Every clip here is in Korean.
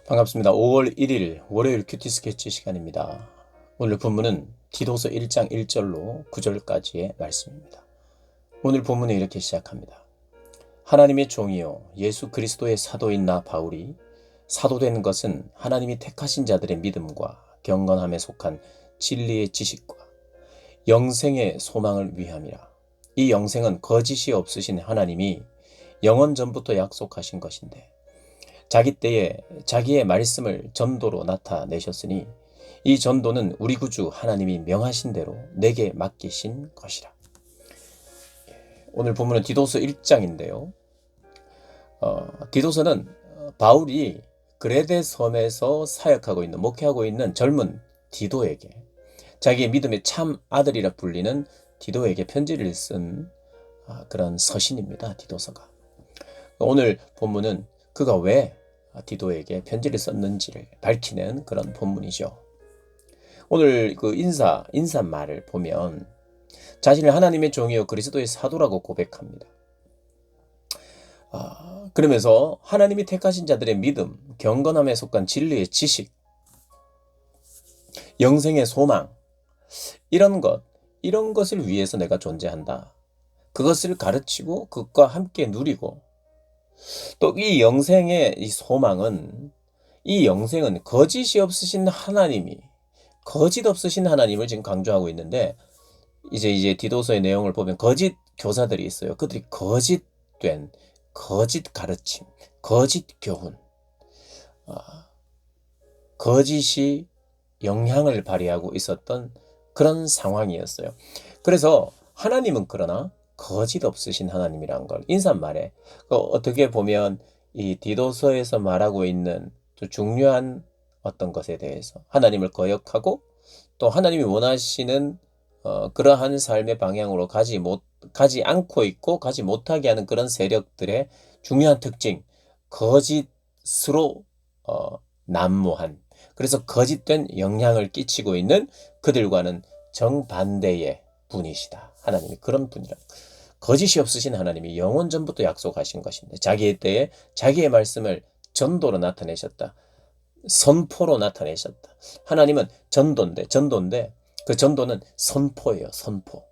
반갑습니다. 5월 1일 월요일 큐티 스케치 시간입니다. 오늘 본문은 디도서 1장 1절로 9절까지의 말씀입니다. 오늘 본문은 이렇게 시작합니다. 하나님의 종이요 예수 그리스도의 사도인 나 바울이 사도된 것은 하나님이 택하신 자들의 믿음과 경건함에 속한 진리의 지식과 영생의 소망을 위함이라. 이 영생은 거짓이 없으신 하나님이 영원 전부터 약속하신 것인데 자기 때에 자기의 말씀을 전도로 나타내셨으니 이 전도는 우리 구주 하나님이 명하신 대로 내게 맡기신 것이라. 오늘 본문은 디도서 1장인데요. 디도서는 바울이 그레데 섬에서 사역하고 있는 목회하고 있는 젊은 디도에게 자기의 믿음의 참 아들이라 불리는 디도에게 편지를 쓴 그런 서신입니다. 디도서가. 오늘 본문은 그가 왜 디도에게 편지를 썼는지를 밝히는 그런 본문이죠. 오늘 그 인사말을 보면 자신을 하나님의 종이요 그리스도의 사도라고 고백합니다. 그러면서 하나님이 택하신 자들의 믿음, 경건함에 속한 진리의 지식, 영생의 소망, 이런 것을 위해서 내가 존재한다. 그것을 가르치고 그것과 함께 누리고 또 이 영생의 이 소망은 이 영생은 거짓이 없으신 하나님이 거짓 없으신 하나님을 지금 강조하고 있는데 이제 디도서의 내용을 보면 거짓 교사들이 있어요. 그들이 거짓된 거짓 가르침, 거짓 교훈, 거짓이 영향을 발휘하고 있었던 그런 상황이었어요. 그래서 하나님은 그러나 거짓 없으신 하나님이란 걸 인사말에 어떻게 보면 이 디도서에서 말하고 있는 중요한 어떤 것에 대해서 하나님을 거역하고 또 하나님이 원하시는 그러한 삶의 방향으로 가지 않고 있고 가지 못하게 하는 그런 세력들의 중요한 특징, 거짓으로 난무한, 그래서 거짓된 영향을 끼치고 있는 그들과는 정반대의 분이시다. 하나님이 그런 분이라. 거짓이 없으신 하나님이 영원 전부터 약속하신 것인데 자기의 때에 자기의 말씀을 전도로 나타내셨다. 선포로 나타내셨다. 하나님은 전도인데 그 전도는 선포예요. 선포.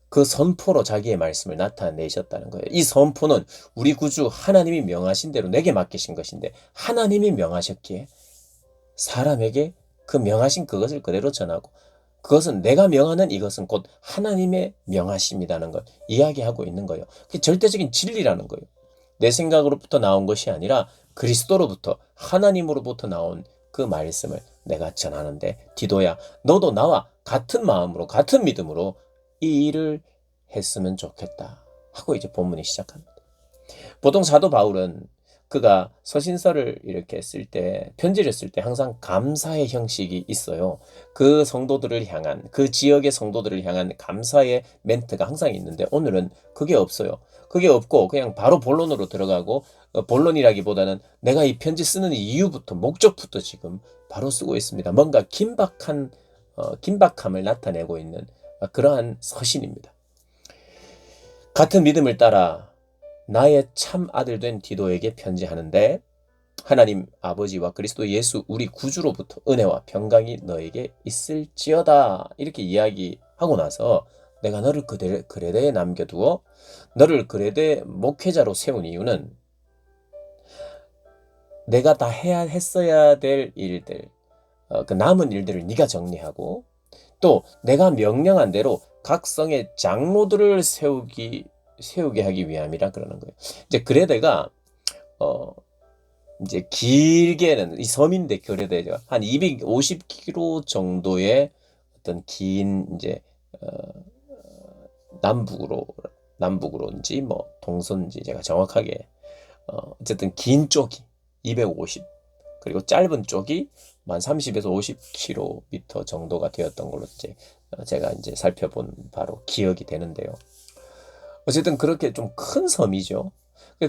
그 선포로 자기의 말씀을 나타내셨다는 거예요. 이 선포는 우리 구주 하나님이 명하신 대로 내게 맡기신 것인데 하나님이 명하셨기에 사람에게 그 명하신 그것을 그대로 전하고 그것은 내가 명하는 이것은 곧 하나님의 명하심이라는 걸 이야기하고 있는 거예요. 그게 절대적인 진리라는 거예요. 내 생각으로부터 나온 것이 아니라 그리스도로부터 하나님으로부터 나온 그 말씀을 내가 전하는데 디도야 너도 나와 같은 마음으로 같은 믿음으로 이 일을 했으면 좋겠다 하고 이제 본문이 시작합니다. 보통 사도 바울은 그가 서신서를 이렇게 쓸 때, 편지를 쓸 때 항상 감사의 형식이 있어요. 그 성도들을 향한, 그 지역의 성도들을 향한 감사의 멘트가 항상 있는데 오늘은 그게 없어요. 그게 없고 그냥 바로 본론으로 들어가고 본론이라기보다는 내가 이 편지 쓰는 이유부터 목적부터 지금 바로 쓰고 있습니다. 뭔가 긴박함을 나타내고 있는 그러한 서신입니다. 같은 믿음을 따라 나의 참 아들 된 디도에게 편지하는데 하나님 아버지와 그리스도 예수 우리 구주로부터 은혜와 평강이 너에게 있을지어다 이렇게 이야기하고 나서 내가 너를 그레데에 남겨두어 너를 그레데 목회자로 세운 이유는 내가 다 했어야 될 일들, 그 남은 일들을 네가 정리하고 또 내가 명령한 대로 각 성의 장로들을 세우게 하기 위함이라 그러는 거예요. 이제 그레데가 이제 길게는 이 섬인데 그레데가 한 250km 정도의 어떤 긴 이제 남북으로인지 뭐 동서인지 제가 정확하게 어쨌든 긴 쪽이 250 그리고 짧은 쪽이 한 30에서 50km 정도가 되었던 걸로 이제 제가 이제 살펴본 바로 기억이 되는데요. 어쨌든 그렇게 좀 큰 섬이죠.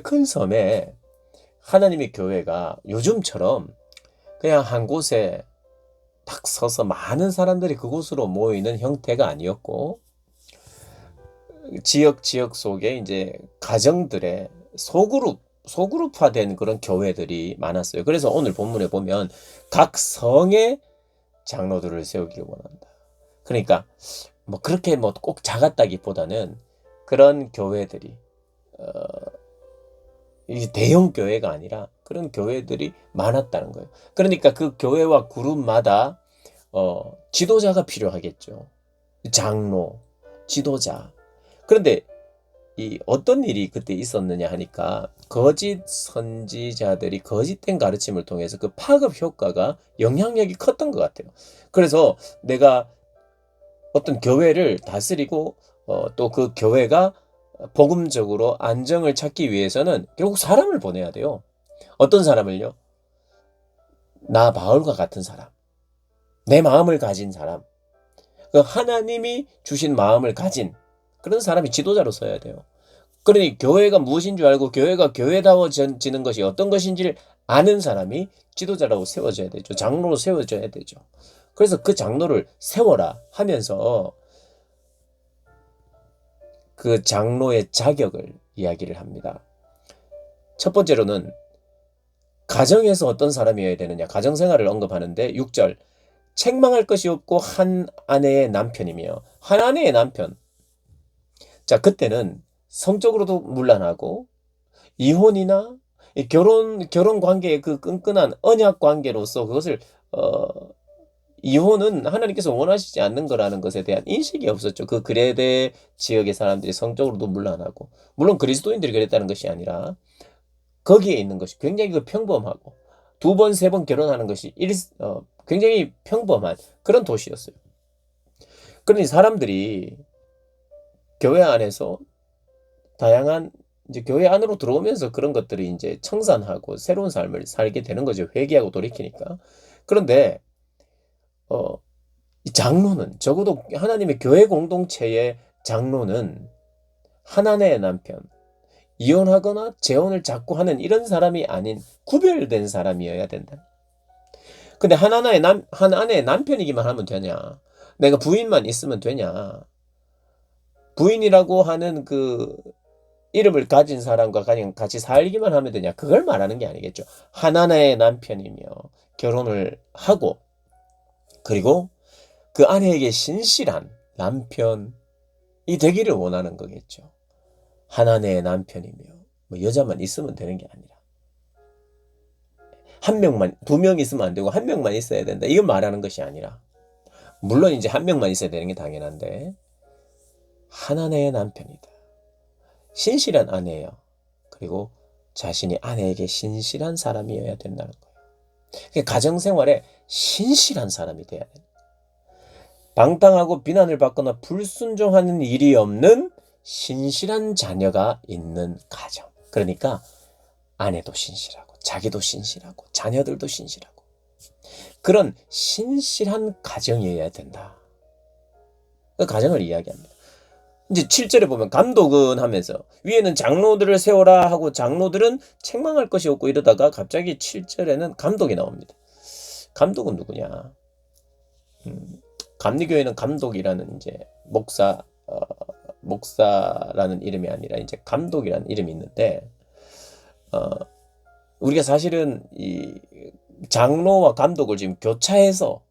큰 섬에 하나님의 교회가 요즘처럼 그냥 한 곳에 딱 서서 많은 사람들이 그곳으로 모이는 형태가 아니었고 지역 속에 이제 가정들의 소그룹 소그룹화된 그런 교회들이 많았어요. 그래서 오늘 본문에 보면 각 성에 장로들을 세우기를 원한다. 그러니까 뭐 그렇게 뭐 꼭 작았다기보다는 그런 교회들이 이게 대형 교회가 아니라 그런 교회들이 많았다는 거예요. 그러니까 그 교회와 그룹마다 지도자가 필요하겠죠. 장로, 지도자. 그런데 이 어떤 일이 그때 있었느냐 하니까 거짓 선지자들이 거짓된 가르침을 통해서 그 파급 효과가 영향력이 컸던 것 같아요. 그래서 내가 어떤 교회를 다스리고 또 그 교회가 복음적으로 안정을 찾기 위해서는 결국 사람을 보내야 돼요. 어떤 사람을요? 나 바울과 같은 사람, 내 마음을 가진 사람, 그 하나님이 주신 마음을 가진 그런 사람이 지도자로 서야 돼요. 그러니 교회가 무엇인 줄 알고 교회가 교회다워지는 것이 어떤 것인지를 아는 사람이 지도자라고 세워져야 되죠. 장로로 세워져야 되죠. 그래서 그 장로를 세워라 하면서 그 장로의 자격을 이야기를 합니다. 첫 번째로는 가정에서 어떤 사람이어야 되느냐, 가정생활을 언급하는데 6절 책망할 것이 없고 한 아내의 남편이며, 한 아내의 남편. 자, 그때는 성적으로도 문란하고 이혼이나 결혼 관계의 그 끈끈한 언약 관계로서 그것을 이혼은 하나님께서 원하시지 않는 거라는 것에 대한 인식이 없었죠. 그 그레데 지역의 사람들이 성적으로도 문란하고, 물론 그리스도인들이 그랬다는 것이 아니라 거기에 있는 것이 굉장히 그 평범하고 두 번, 세 번 결혼하는 것이 굉장히 평범한 그런 도시였어요. 그러니 사람들이 교회 안에서 다양한 이제 교회 안으로 들어오면서 그런 것들이 이제 청산하고 새로운 삶을 살게 되는 거죠. 회개하고 돌이키니까. 그런데 이 장로는 적어도 하나님의 교회 공동체의 장로는 하나님의 남편, 이혼하거나 재혼을 자꾸 하는 이런 사람이 아닌 구별된 사람이어야 된다. 근데 한 아내의 남편이기만 하면 되냐? 내가 부인만 있으면 되냐? 부인이라고 하는 그 이름을 가진 사람과 그냥 같이 살기만 하면 되냐? 그걸 말하는 게 아니겠죠. 하나의 남편이며 결혼을 하고, 그리고 그 아내에게 신실한 남편이 되기를 원하는 거겠죠. 하나의 남편이며 뭐 여자만 있으면 되는 게 아니라 한 명만, 두 명 있으면 안 되고 한 명만 있어야 된다. 이걸 말하는 것이 아니라, 물론 이제 한 명만 있어야 되는 게 당연한데 하나의 남편이다. 신실한 아내예요. 그리고 자신이 아내에게 신실한 사람이어야 된다는 거예요. 그러니까 가정생활에 신실한 사람이 돼야 돼요. 방탕하고 비난을 받거나 불순종하는 일이 없는 신실한 자녀가 있는 가정. 그러니까 아내도 신실하고 자기도 신실하고 자녀들도 신실하고 그런 신실한 가정이어야 된다. 그 가정을 이야기합니다. 이제 7절에 보면 감독은 하면서 위에는 장로들을 세워라 하고 장로들은 책망할 것이 없고 이러다가 갑자기 7절에는 감독이 나옵니다. 감독은 누구냐? 감리교회는 감독이라는 이제 목사라는 이름이 아니라 이제 감독이라는 이름이 있는데 우리가 사실은 이 장로와 감독을 지금 교차해서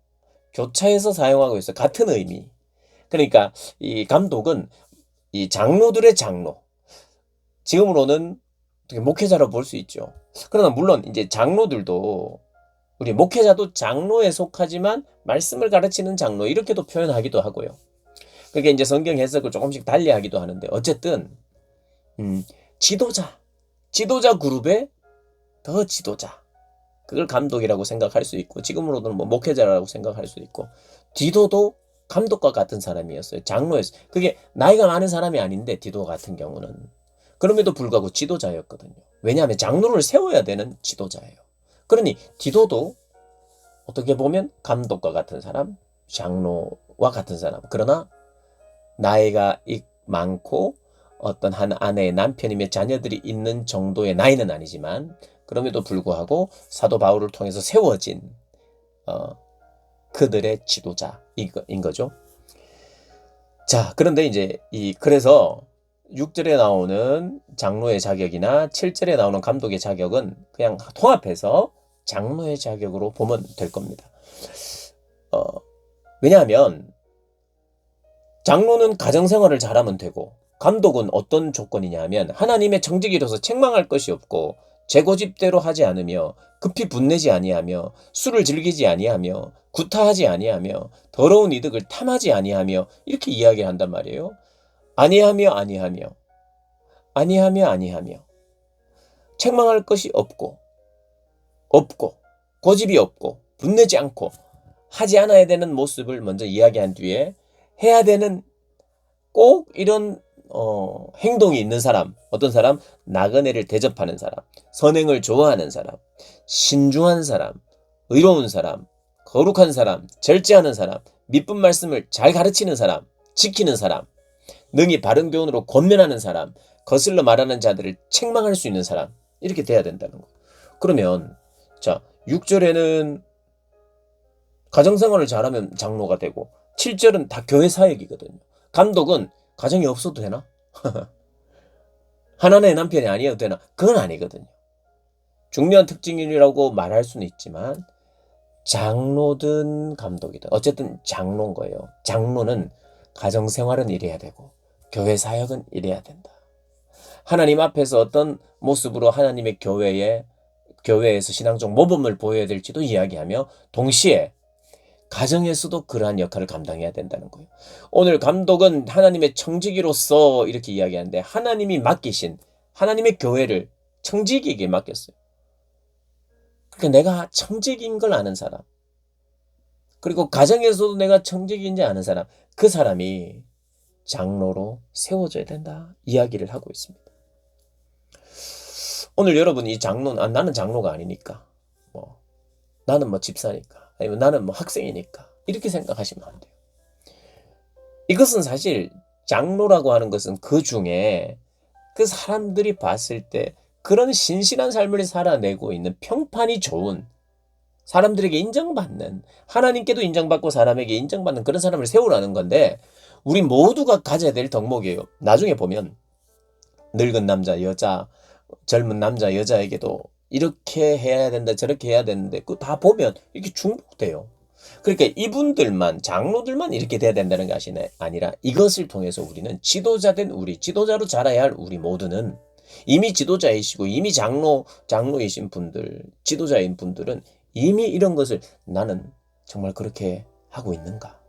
사용하고 있어요. 같은 의미. 그러니까 이 감독은 이 장로들의 장로. 지금으로는 어떻게 목회자로 볼 수 있죠. 그러나 물론 이제 장로들도 우리 목회자도 장로에 속하지만 말씀을 가르치는 장로 이렇게도 표현하기도 하고요. 그게 이제 성경 해석을 조금씩 달리하기도 하는데 어쨌든 지도자 그룹의 더 지도자. 그걸 감독이라고 생각할 수 있고 지금으로는 뭐 목회자라고 생각할 수 있고 디도도 감독과 같은 사람이었어요. 장로였어요. 그게 나이가 많은 사람이 아닌데 디도 같은 경우는 그럼에도 불구하고 지도자였거든요. 왜냐하면 장로를 세워야 되는 지도자예요. 그러니 디도도 어떻게 보면 감독과 같은 사람, 장로와 같은 사람. 그러나 나이가 많고 어떤 한 아내의 남편이며 자녀들이 있는 정도의 나이는 아니지만 그럼에도 불구하고 사도 바울을 통해서 세워진 그들의 지도자인 거죠. 자, 그런데 이제 그래서 6절에 나오는 장로의 자격이나 7절에 나오는 감독의 자격은 그냥 통합해서 장로의 자격으로 보면 될 겁니다. 왜냐하면 장로는 가정생활을 잘하면 되고, 감독은 어떤 조건이냐 하면 하나님의 청지기로서 책망할 것이 없고 제 고집대로 하지 않으며 급히 분내지 아니하며 술을 즐기지 아니하며 구타하지 아니하며 더러운 이득을 탐하지 아니하며, 이렇게 이야기한단 말이에요. 아니하며 책망할 것이 없고 고집이 없고 분내지 않고 하지 않아야 되는 모습을 먼저 이야기한 뒤에 해야 되는 꼭 이런 행동이 있는 사람, 어떤 사람? 나그네를 대접하는 사람, 선행을 좋아하는 사람, 신중한 사람, 의로운 사람, 거룩한 사람, 절제하는 사람, 미쁜 말씀을 잘 가르치는 사람, 지키는 사람, 능히 바른 교훈으로 권면하는 사람, 거슬러 말하는 자들을 책망할 수 있는 사람, 이렇게 돼야 된다는 거. 그러면 자, 6절에는 가정생활을 잘하면 장로가 되고 7절은 다 교회 사역이거든요. 감독은 가정이 없어도 되나? 하나님의 남편이 아니어도 되나? 그건 아니거든요. 중요한 특징이라고 말할 수는 있지만 장로든 감독이든 어쨌든 장로인 거예요. 장로는 가정생활은 이래야 되고 교회 사역은 이래야 된다. 하나님 앞에서 어떤 모습으로 하나님의 교회에서 신앙적 모범을 보여야 될지도 이야기하며, 동시에 가정에서도 그러한 역할을 감당해야 된다는 거예요. 오늘 감독은 하나님의 청지기로서 이렇게 이야기하는데, 하나님이 맡기신 하나님의 교회를 청지기에게 맡겼어요. 그러니까 내가 청지기인 걸 아는 사람, 그리고 가정에서도 내가 청지기인지 아는 사람, 그 사람이 장로로 세워져야 된다 이야기를 하고 있습니다. 오늘 여러분이 이 장로는 나는 장로가 아니니까, 나는 집사니까, 아니면 나는 학생이니까 이렇게 생각하시면 안 돼요. 이것은 사실 장로라고 하는 것은 그 중에 그 사람들이 봤을 때 그런 신실한 삶을 살아내고 있는 평판이 좋은, 사람들에게 인정받는, 하나님께도 인정받고 사람에게 인정받는 그런 사람을 세우라는 건데, 우리 모두가 가져야 될 덕목이에요. 나중에 보면 늙은 남자, 여자, 젊은 남자, 여자에게도 이렇게 해야 된다, 저렇게 해야 되는데 그거 다 보면 이렇게 중복돼요. 그러니까 이분들만, 장로들만 이렇게 돼야 된다는 것이 아니라, 이것을 통해서 우리는 지도자된 우리, 지도자로 자라야 할 우리 모두는 이미 지도자이시고 이미 장로이신 분들, 지도자인 분들은 이미 이런 것을, 나는 정말 그렇게 하고 있는가?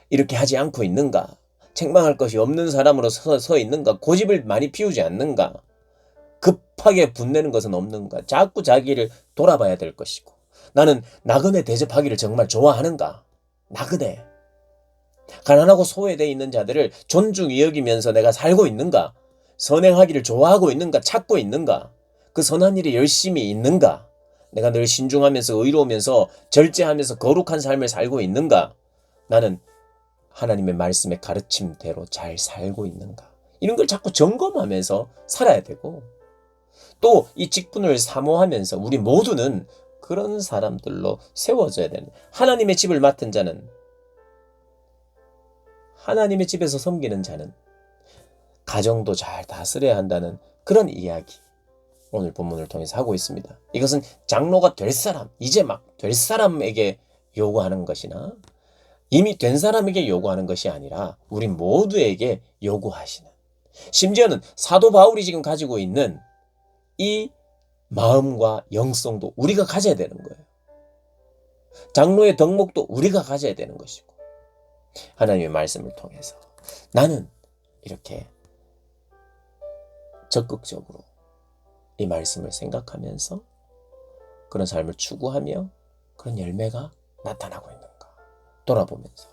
이렇게 하지 않고 있는가? 책망할 것이 없는 사람으로 서 있는가? 고집을 많이 피우지 않는가? 급하게 분내는 것은 없는가? 자꾸 자기를 돌아봐야 될 것이고, 나는 나그네 대접하기를 정말 좋아하는가? 나그네, 가난하고 소외되어 있는 자들을 존중히 여기면서 내가 살고 있는가? 선행하기를 좋아하고 있는가? 찾고 있는가? 그 선한 일에 열심히 있는가? 내가 늘 신중하면서 의로우면서 절제하면서 거룩한 삶을 살고 있는가? 나는 하나님의 말씀의 가르침대로 잘 살고 있는가? 이런 걸 자꾸 점검하면서 살아야 되고, 또 이 직분을 사모하면서 우리 모두는 그런 사람들로 세워져야 되는, 하나님의 집을 맡은 자는, 하나님의 집에서 섬기는 자는 가정도 잘 다스려야 한다는 그런 이야기, 오늘 본문을 통해서 하고 있습니다. 이것은 장로가 될 사람, 이제 막 될 사람에게 요구하는 것이나 이미 된 사람에게 요구하는 것이 아니라 우리 모두에게 요구하시는, 심지어는 사도 바울이 지금 가지고 있는 이 마음과 영성도 우리가 가져야 되는 거예요. 장로의 덕목도 우리가 가져야 되는 것이고, 하나님의 말씀을 통해서 나는 이렇게 적극적으로 이 말씀을 생각하면서 그런 삶을 추구하며 그런 열매가 나타나고 있는가 돌아보면서,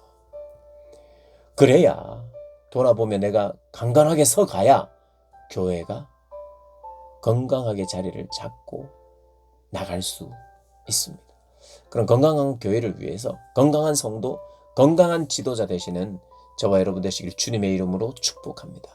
그래야 돌아보면 내가 강건하게 서가야 교회가 건강하게 자리를 잡고 나갈 수 있습니다. 그런 건강한 교회를 위해서 건강한 성도, 건강한 지도자 되시는 저와 여러분 되시길 주님의 이름으로 축복합니다.